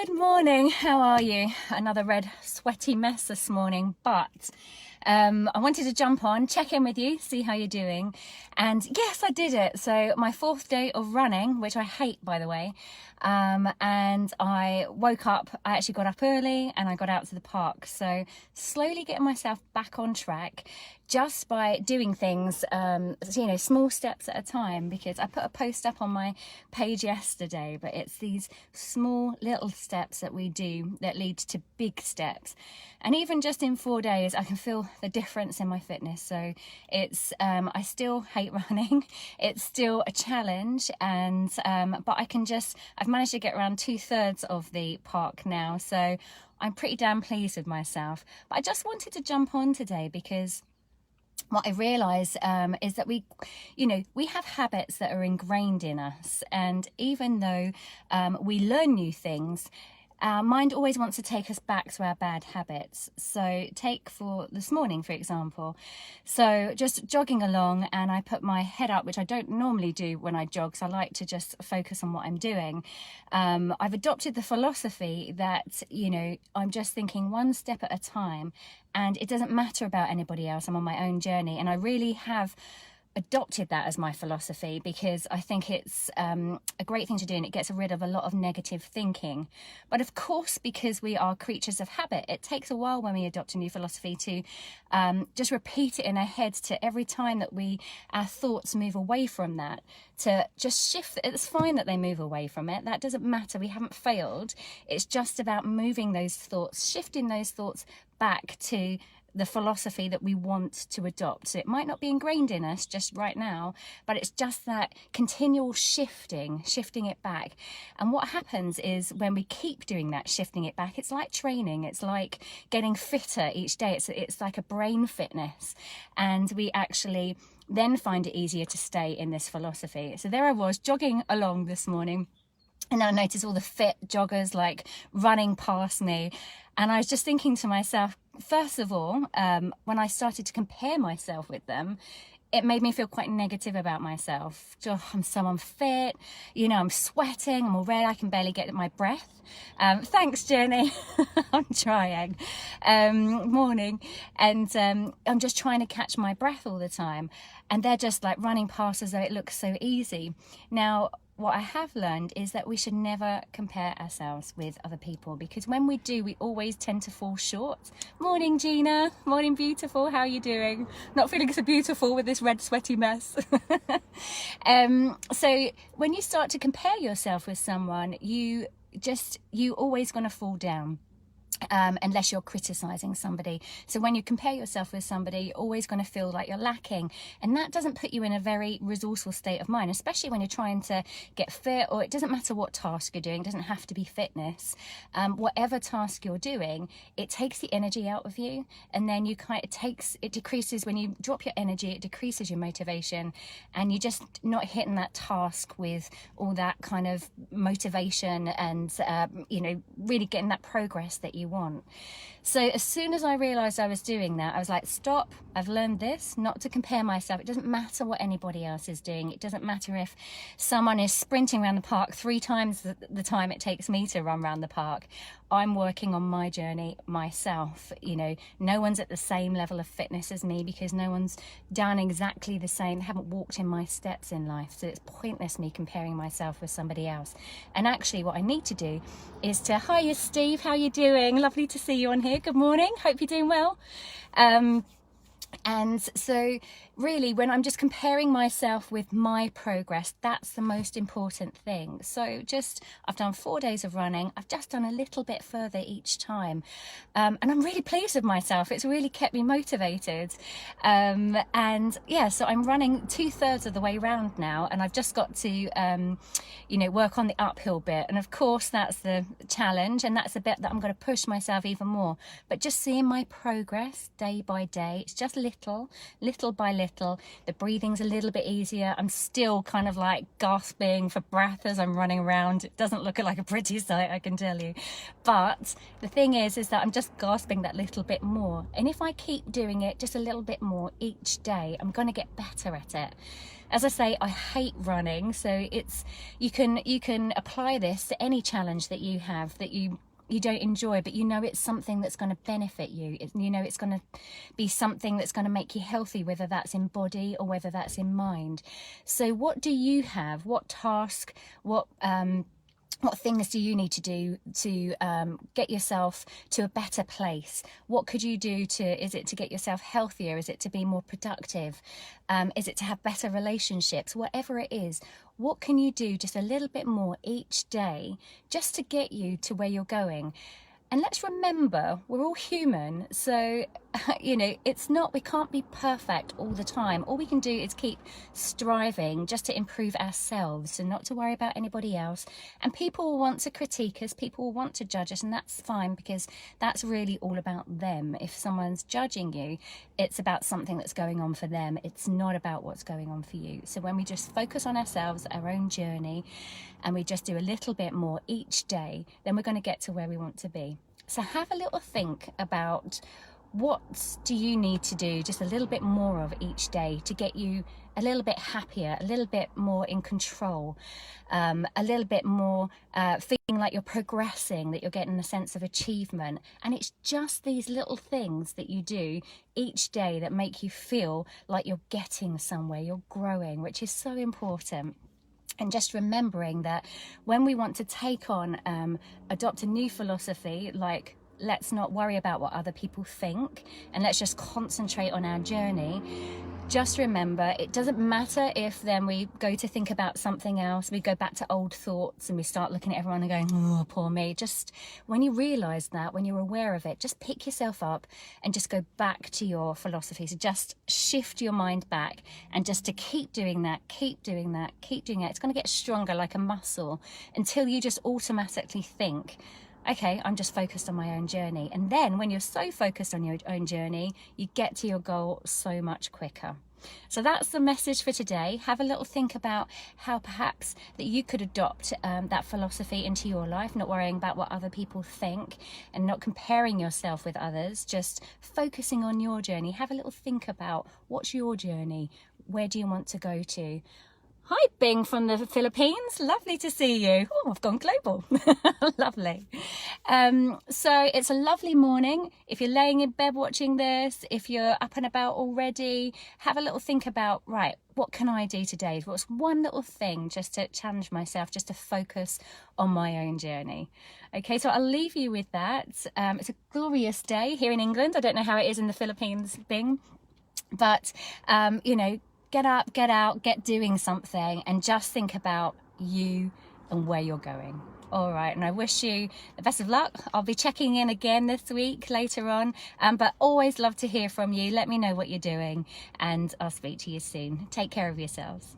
Good morning, how are you? Another red sweaty mess this morning, but I wanted to jump on, check in with you, see how you're doing. And yes, I did it. So my 4th day of running, which I hate, by the way, and I woke up, I actually got up early and I got out to the park. So slowly getting myself back on track just by doing things, small steps at a time, because I put a post up on my page yesterday, but it's these small little steps that we do that lead to big steps. And even just in 4 days, I can feel the difference in my fitness. So it's, I still hate running. It's still a challenge, and, but I've managed to get around 2/3 of the park now. So I'm pretty damn pleased with myself. But I just wanted to jump on today because what I realise is that we have habits that are ingrained in us, and even though we learn new things, our mind always wants to take us back to our bad habits. So take for this morning, for example. So just jogging along, and I put my head up, which I don't normally do when I jog, so I like to just focus on what I'm doing. I've adopted the philosophy that, I'm just thinking one step at a time, and it doesn't matter about anybody else. I'm on my own journey, and I really have adopted that as my philosophy because I think it's a great thing to do, and it gets rid of a lot of negative thinking. But of course, because we are creatures of habit, it takes a while when we adopt a new philosophy to just repeat it in our heads, to every time that our thoughts move away from that, to just shift. It's fine that they move away from it. That doesn't matter. We haven't failed. It's just about moving those thoughts, shifting those thoughts back to the philosophy that we want to adopt. So it might not be ingrained in us just right now, but it's just that continual shifting it back. And what happens is when we keep doing that, shifting it back, it's like training. It's like getting fitter each day. It's like a brain fitness. And we actually then find it easier to stay in this philosophy. So there I was jogging along this morning, and I noticed all the fit joggers like running past me. And I was just thinking to myself, first of all, when I started to compare myself with them, it made me feel quite negative about myself. Oh, I'm so unfit, I'm sweating, I'm all red, I can barely get my breath. Thanks, Jenny. I'm trying. Morning. And I'm just trying to catch my breath all the time. And they're just like running past as though it looks so easy. Now, what I have learned is that we should never compare ourselves with other people, because when we do, we always tend to fall short. Morning, Gina. Morning, beautiful. How are you doing? Not feeling so beautiful with this red sweaty mess. So when you start to compare yourself with someone, you always going to fall down. Unless you're criticizing somebody. So when you compare yourself with somebody, you're always going to feel like you're lacking, and that doesn't put you in a very resourceful state of mind, especially when you're trying to get fit. Or it doesn't matter what task you're doing, it doesn't have to be fitness. Whatever task you're doing, it takes the energy out of you, and then it decreases when you drop your energy. It decreases your motivation, and you're just not hitting that task with all that kind of motivation and really getting that progress that you want. So as soon as I realized I was doing that, I was like, stop, I've learned this, not to compare myself. It doesn't matter what anybody else is doing. It doesn't matter if someone is sprinting around the park 3 times the time it takes me to run around the park. I'm working on my journey myself. No one's at the same level of fitness as me, because no one's done exactly the same, haven't walked in my steps in life. So it's pointless me comparing myself with somebody else. And actually what I need to do is hiya Steve, how you doing? Lovely to see you on here. Good morning, hope you're doing well. And so really, when I'm just comparing myself with my progress, that's the most important thing. So I've done 4 days of running. I've just done a little bit further each time. And I'm really pleased with myself. It's really kept me motivated. And yeah, so I'm running 2/3 of the way round now, and I've just got to, work on the uphill bit. And of course, that's the challenge, and that's the bit that I'm going to push myself even more. But just seeing my progress day by day, it's just little by little. The breathing's a little bit easier. I'm still kind of like gasping for breath as I'm running around. It doesn't look like a pretty sight, I can tell you. But the thing is that I'm just gasping that little bit more. And if I keep doing it just a little bit more each day, I'm going to get better at it. As I say, I hate running, so you can apply this to any challenge that you have that you don't enjoy, but you know it's something that's going to benefit you. You know it's going to be something that's going to make you healthy, whether that's in body or whether that's in mind. So what do you have? What task, what things do you need to do to get yourself to a better place? What could you do is it to get yourself healthier? Is it to be more productive? Is it to have better relationships? Whatever it is, what can you do just a little bit more each day just to get you to where you're going? And let's remember, we're all human, so you know, we can't be perfect all the time. All we can do is keep striving just to improve ourselves and not to worry about anybody else. And people will want to critique us, people will want to judge us, and that's fine, because that's really all about them. If someone's judging you, it's about something that's going on for them. It's not about what's going on for you. So when we just focus on ourselves, our own journey, and we just do a little bit more each day, then we're going to get to where we want to be. So have a little think about, what do you need to do just a little bit more of each day to get you a little bit happier, a little bit more in control, a little bit more feeling like you're progressing, that you're getting a sense of achievement. And it's just these little things that you do each day that make you feel like you're getting somewhere, you're growing, which is so important. And just remembering that when we want to take on, adopt a new philosophy, like let's not worry about what other people think and let's just concentrate on our journey, just remember, it doesn't matter if then we go to think about something else, we go back to old thoughts and we start looking at everyone and going, oh, poor me. Just when you realise that, when you're aware of it, just pick yourself up and just go back to your philosophy. So just shift your mind back and just to keep doing that, keep doing that, keep doing it. It's going to get stronger like a muscle until you just automatically think, okay, I'm just focused on my own journey. And then when you're so focused on your own journey, you get to your goal so much quicker. So that's the message for today. Have a little think about how perhaps that you could adopt that philosophy into your life, not worrying about what other people think and not comparing yourself with others, just focusing on your journey. Have a little think about, what's your journey? Where do you want to go to? Hi, Bing from the Philippines. Lovely to see you. Oh, I've gone global. Lovely. So it's a lovely morning. If you're laying in bed watching this, if you're up and about already, have a little think about, right, what can I do today? What's one little thing just to challenge myself, just to focus on my own journey? Okay, so I'll leave you with that. It's a glorious day here in England. I don't know how it is in the Philippines, Bing, but, you know, get up, get out, get doing something, and just think about you and where you're going. All right, and I wish you the best of luck. I'll be checking in again this week later on, but always love to hear from you. Let me know what you're doing, and I'll speak to you soon. Take care of yourselves.